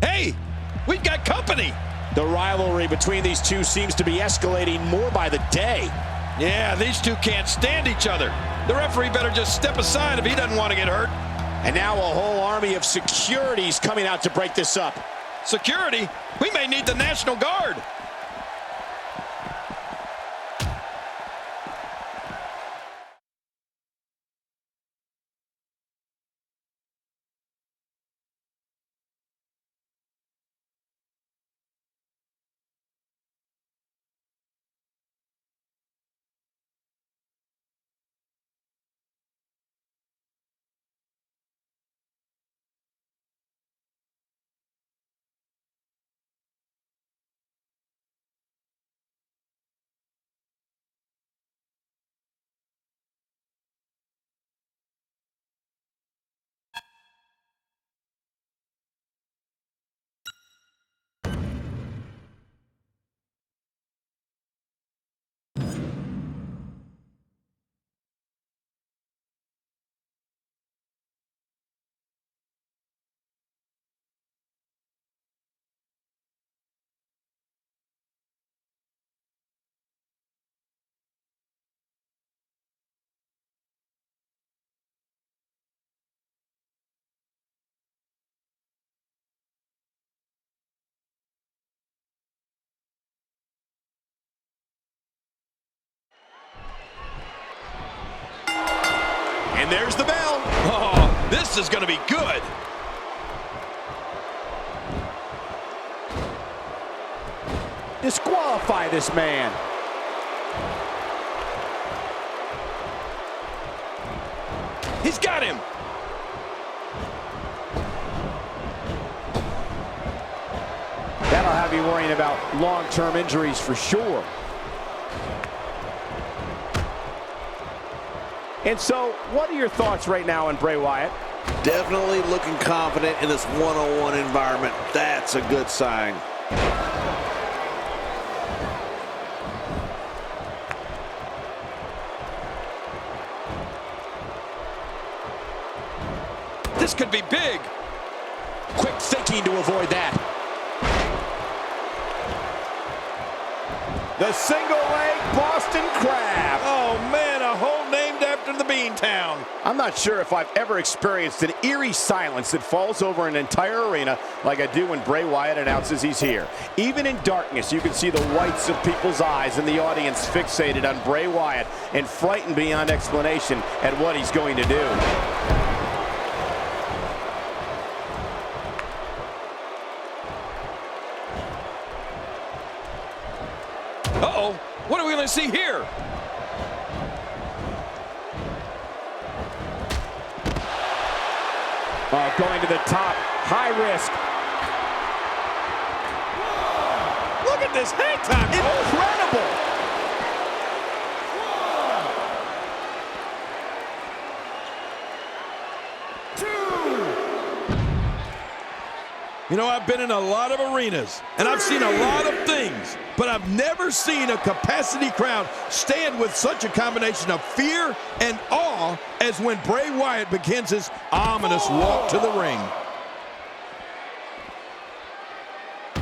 Hey, we've got company. The rivalry between these two seems to be escalating more by the day. Yeah, these two can't stand each other. The referee better just step aside if he doesn't want to get hurt. And now a whole army of security's coming out to break this up. Security? We may need the National Guard. And there's the bell. Oh, this is going to be good. Disqualify this man. He's got him. That'll have you worrying about long-term injuries for sure. And so, what are your thoughts right now on Bray Wyatt? Definitely looking confident in this one-on-one environment. That's a good sign. This could be big. Quick thinking to avoid that. The single leg Boston Crab. Oh, man, a hole named after the Beantown. I'm not sure if I've ever experienced an eerie silence that falls over an entire arena like I do when Bray Wyatt announces he's here. Even in darkness, you can see the whites of people's eyes and the audience fixated on Bray Wyatt and frightened beyond explanation at what he's going to do. Uh-oh, what are we going to see here? Going to the top, high risk. Look at this hang time. Incredible. You know, I've been in a lot of arenas, and I've seen a lot of things, but I've never seen a capacity crowd stand with such a combination of fear and awe as when Bray Wyatt begins his ominous walk to the ring.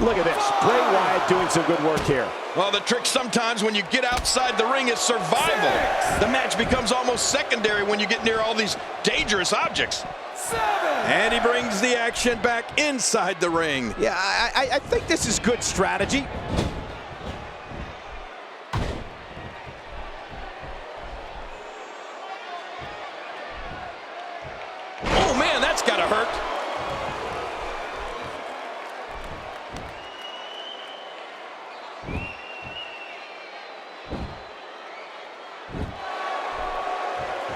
Look at this, Bray Wyatt doing some good work here. Well, the trick sometimes when you get outside the ring is survival. The match becomes almost secondary when you get near all these dangerous objects. And he brings the action back inside the ring. Yeah, I think this is good strategy. Oh, man, that's gotta hurt.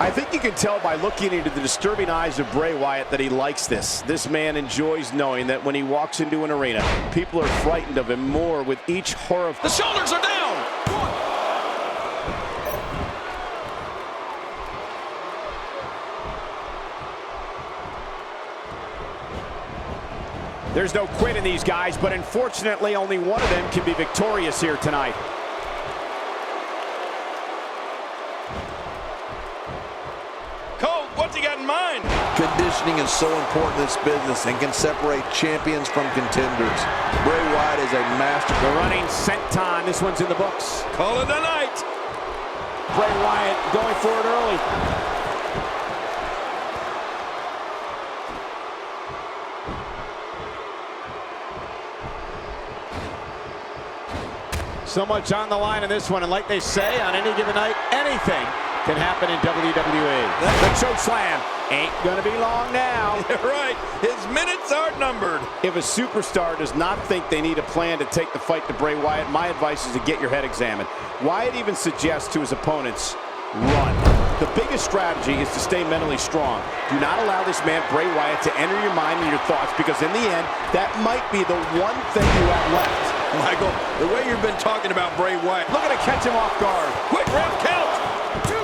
I think you can tell by looking into the disturbing eyes of Bray Wyatt that he likes this. This man enjoys knowing that when he walks into an arena, people are frightened of him more with each horror. The shoulders are down. There's no quit in these guys, but unfortunately only one of them can be victorious here tonight. Cole, What's he got in mind? Conditioning is so important in this business and can separate champions from contenders. Bray Wyatt is a master. The running senton. This one's in the books. Call it a night. Bray Wyatt going for it early. So much on the line in this one, and like they say, on any given night, anything can happen in WWE. The choke slam ain't gonna be long now. You're right, his minutes are numbered. If a superstar does not think they need a plan to take the fight to Bray Wyatt, my advice is to get your head examined. Wyatt even suggests to his opponents, run. The biggest strategy is to stay mentally strong. Do not allow this man, Bray Wyatt, to enter your mind and your thoughts, because in the end, that might be the one thing you have left. Michael, the way you've been talking about Bray Wyatt, Looking to catch him off guard. quick ref count. 2.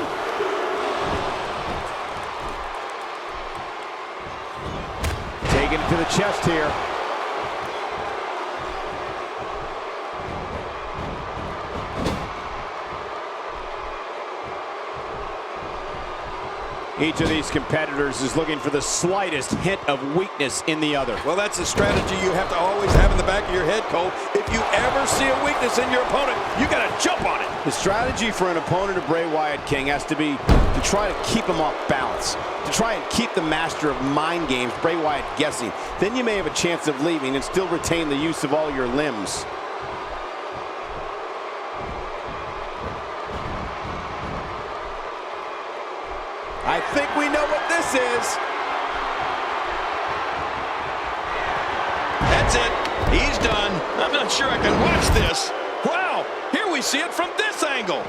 Taking it to the chest here. Each of these competitors is looking for the slightest hint of weakness in the other. Well, that's a strategy you have to always have in the back of your head, Cole. If you ever see a weakness in your opponent, you got to jump on it. The strategy for an opponent of Bray Wyatt, King, has to be to try to keep him off balance, to try and keep the master of mind games, Bray Wyatt, guessing. Then you may have a chance of leaving and still retain the use of all your limbs. I think we know what this is. That's it. He's done. I'm not sure I can watch this. Wow, here we see it from this angle.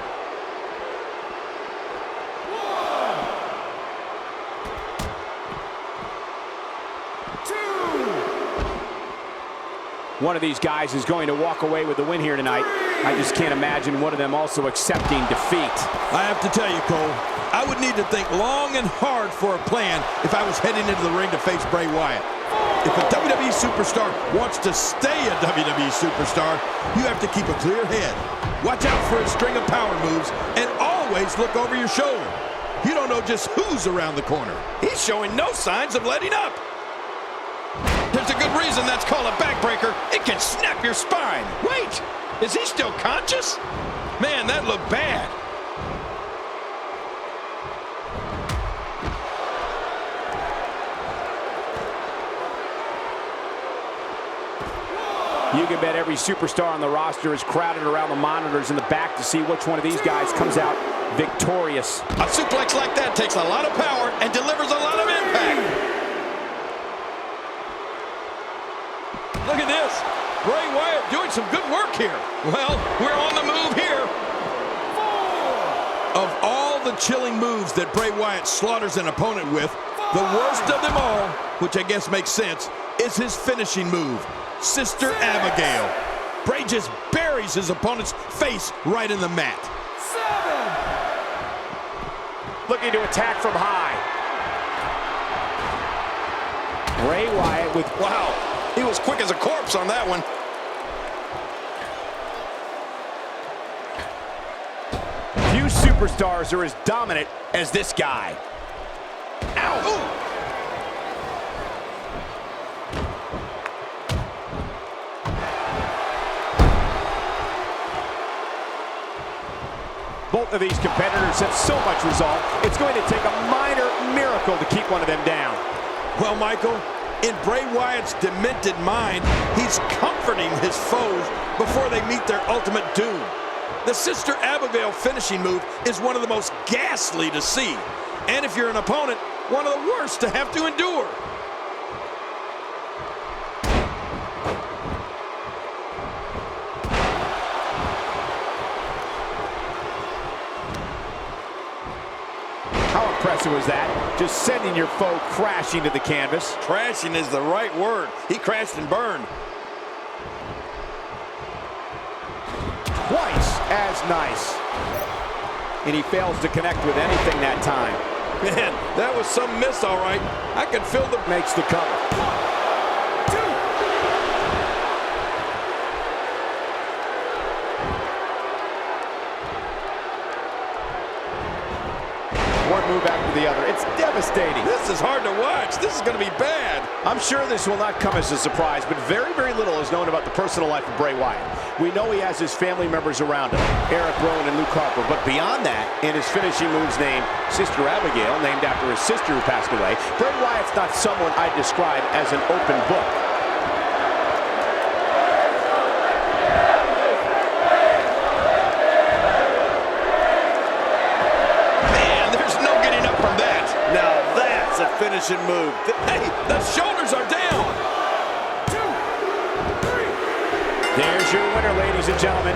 One of these guys is going to walk away with the win here tonight. I just can't imagine one of them also accepting defeat. I have to tell you, Cole, I would need to think long and hard for a plan if I was heading into the ring to face Bray Wyatt. If a WWE superstar wants to stay a WWE superstar, you have to keep a clear head. Watch out for a string of power moves and always look over your shoulder. You don't know just who's around the corner. He's showing no signs of letting up. There's a good reason that's called a backbreaker. It can snap your spine. Wait, is he still conscious? Man, that looked bad. You can bet every superstar on the roster is crowded around the monitors in the back to see which one of these guys comes out victorious. A suplex like that takes a lot of power and delivers a lot of impact. Look at this. Bray Wyatt doing some good work here. Well, we're on the move here. 4. Of all the chilling moves that Bray Wyatt slaughters an opponent with, the worst of them all, which I guess makes sense, is his finishing move, Sister Abigail. Bray just buries his opponent's face right in the mat. 7. Looking to attack from high. Bray Wyatt with... Wow, he was quick as a corpse on that one. Few superstars are as dominant as this guy. Ow! Ooh. Both of these competitors have so much resolve, it's going to take a minor miracle to keep one of them down. Well, Michael, in Bray Wyatt's demented mind, he's comforting his foes before they meet their ultimate doom. The Sister Abigail finishing move is one of the most ghastly to see. And if you're an opponent, one of the worst to have to endure. How impressive was that? Just sending your foe crashing to the canvas. Crashing is the right word. He crashed and burned. Twice as nice. And he fails to connect with anything that time. Man, that was some miss, all right. I could feel the... Makes the cover. 1, 2. one move after the other. It's devastating. This is hard to watch. This is going to be bad. I'm sure this will not come as a surprise, but very, very little is known about the personal life of Bray Wyatt. We know he has his family members around him, Eric Rowan and Luke Harper, but beyond that, in his finishing moves named Sister Abigail, named after his sister who passed away, Bray Wyatt's not someone I'd describe as an open book. A finishing move. Hey, the shoulders are down. 2, 3. There's your winner, ladies and gentlemen.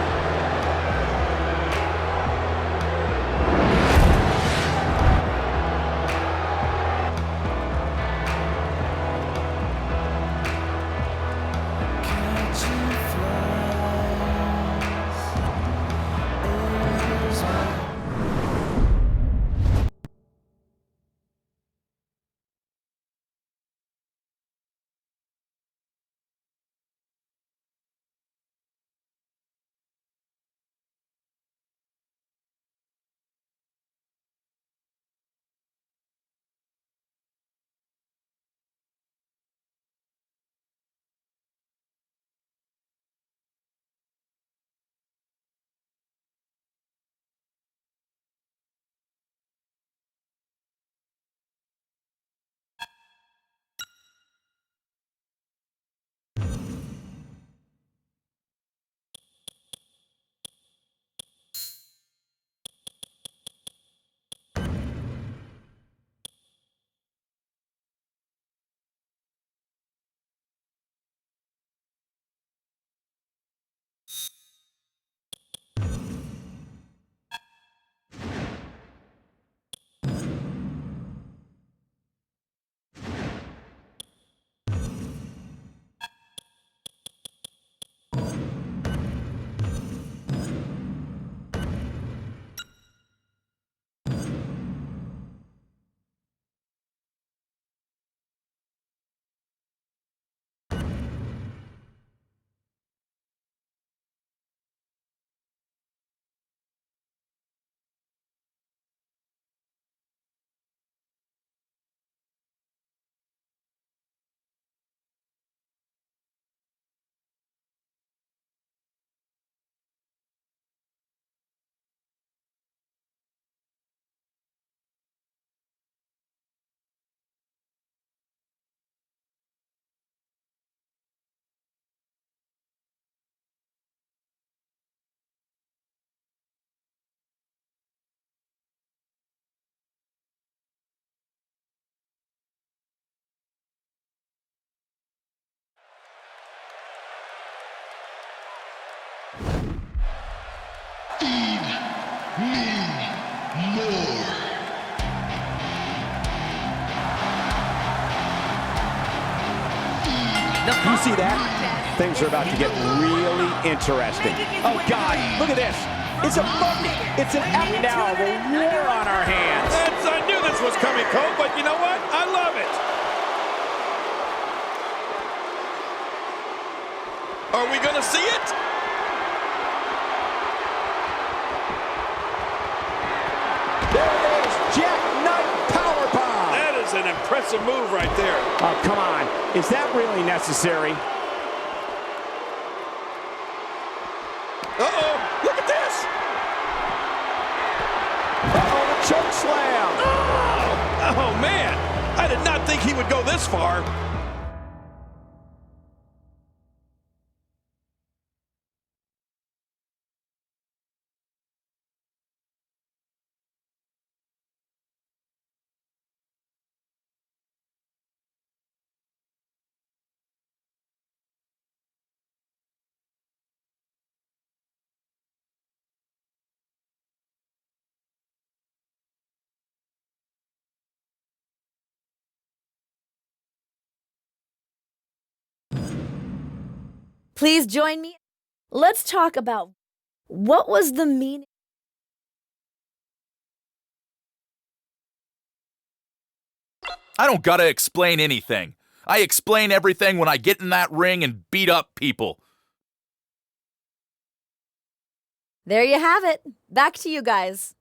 You see that? Things are about to get really interesting. Oh, God, look at this. It's a mummy. It's an act now of a war on our hands. I knew this was coming, Cole, but you know what? I love it. Are we going to see it? There it is, Jackknife Powerbomb. That is an impressive move right there. Oh, come on. Is that really necessary? Uh-oh, look at this. Uh-oh, the choke slam. Oh, man. I did not think he would go this far. Please join me. Let's talk about what was the meaning. I don't gotta explain anything. I explain everything when I get in that ring and beat up people. There you have it. Back to you guys.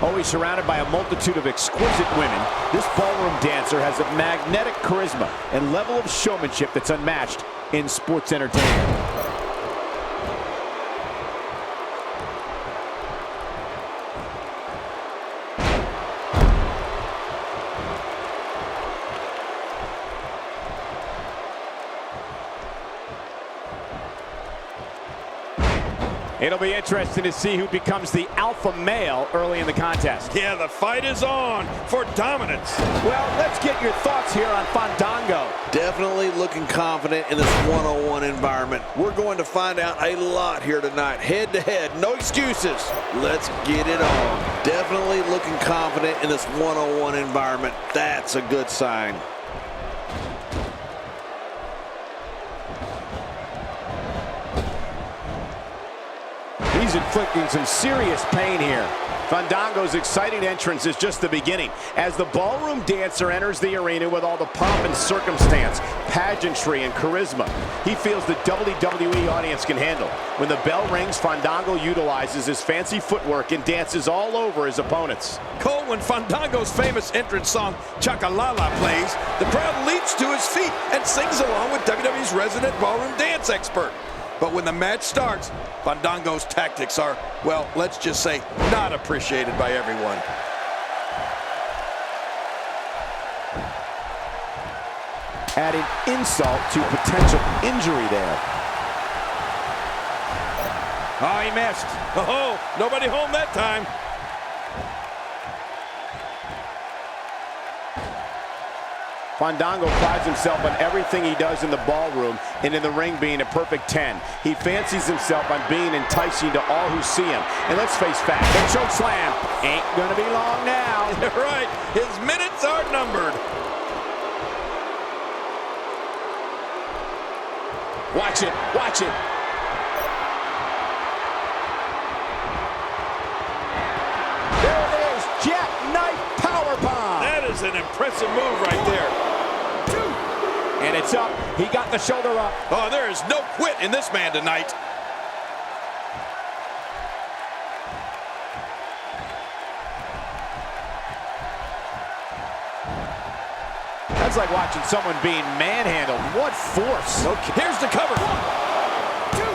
Always surrounded by a multitude of exquisite women, this ballroom dancer has a magnetic charisma and level of showmanship that's unmatched in sports entertainment. It'll be interesting to see who becomes the alpha male early in the contest. Yeah, the fight is on for dominance. Well, let's get your thoughts here on Fandango. Definitely looking confident in this one-on-one environment. We're going to find out a lot here tonight. Head-to-head, no excuses. Let's get it on. Definitely looking confident in this one-on-one environment. That's a good sign. He's inflicting some serious pain here. Fandango's exciting entrance is just the beginning as the ballroom dancer enters the arena with all the pomp and circumstance, pageantry, and charisma he feels the WWE audience can handle. When the bell rings, Fandango utilizes his fancy footwork and dances all over his opponents. Cole, when Fandango's famous entrance song, Chakalala, plays, the crowd leaps to his feet and sings along with WWE's resident ballroom dance expert. But when the match starts, Fandango's tactics are, well, let's just say, not appreciated by everyone. Adding insult to potential injury there. Oh, he missed. Oh, nobody home that time. Fandango prides himself on everything he does in the ballroom and in the ring being a perfect 10. He fancies himself on being enticing to all who see him. And let's face facts, the choke slam ain't gonna be long now. Right, his minutes are numbered. Watch it, watch it. There it is, jackknife powerbomb. That is an impressive move right there. And it's up. He got the shoulder up. Oh, there is no quit in this man tonight. That's like watching someone being manhandled. What force. Okay, here's the cover. 1, 2.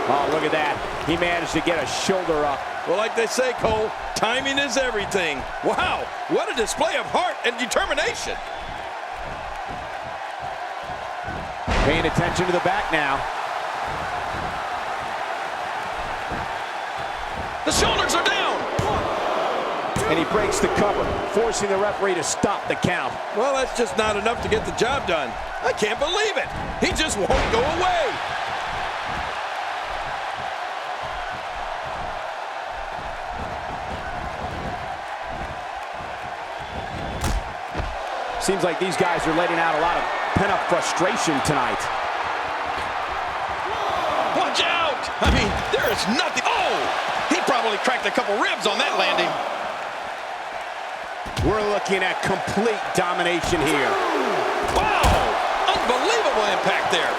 Oh, look at that. He managed to get a shoulder up. Well, like they say, Cole, timing is everything. Wow, what a display of heart and determination. Paying attention to the back now. The shoulders are down. And he breaks the cover, forcing the referee to stop the count. Well, that's just not enough to get the job done. I can't believe it. He just won't go away. Seems like these guys are letting out a lot of pent-up frustration tonight. Watch out! I mean, there is nothing. Oh! He probably cracked a couple ribs on that landing. We're looking at complete domination here. Wow! Unbelievable impact there.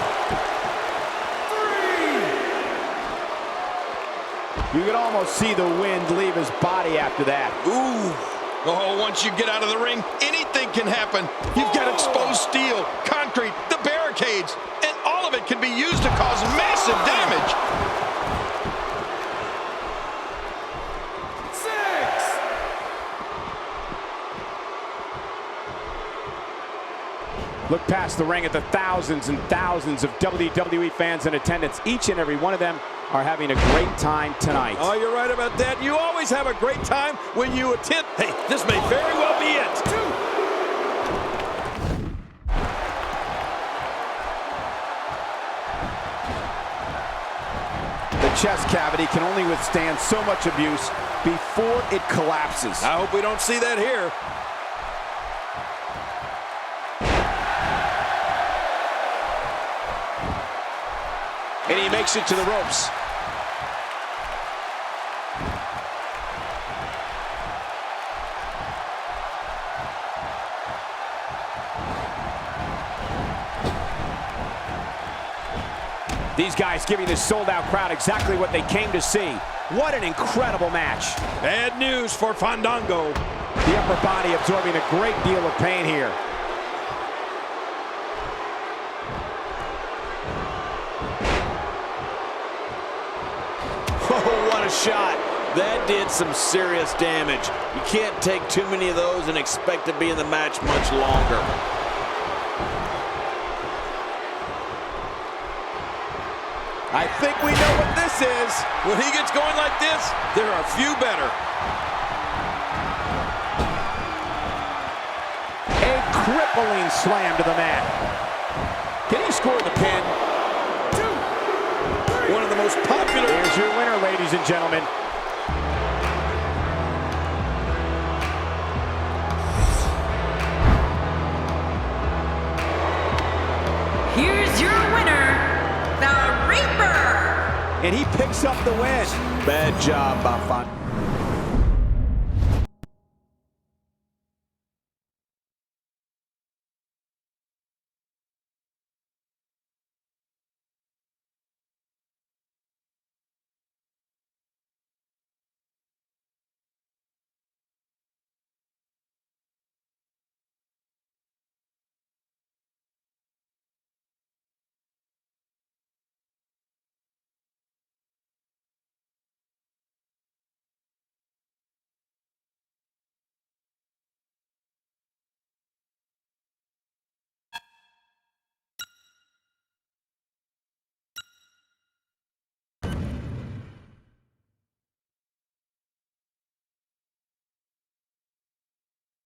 3. You can almost see the wind leave his body after that. Ooh. Oh, once you get out of the ring, anything can happen. You've got exposed steel, concrete, the barricades, and all of it can be used to cause massive damage. 6. Look past the ring at the thousands and thousands of WWE fans in attendance. Each and every one of them are having a great time tonight. Oh, you're right about that. You always have a great time when you attend. Hey, this may very well be it. 2. The chest cavity can only withstand so much abuse before it collapses. I hope we don't see that here. And he makes it to the ropes. These guys giving this sold-out crowd exactly what they came to see. What an incredible match. Bad news for Fandango. The upper body absorbing a great deal of pain here. Oh, what a shot. That did some serious damage. You can't take too many of those and expect to be in the match much longer. I think we know what this is. When he gets going like this, there are few better. A crippling slam to the mat. Can he score the pin? One of the most popular. Here's your winner, ladies and gentlemen. Here's your winner, the Reaper. And he picks up the win. Bad job by Fon.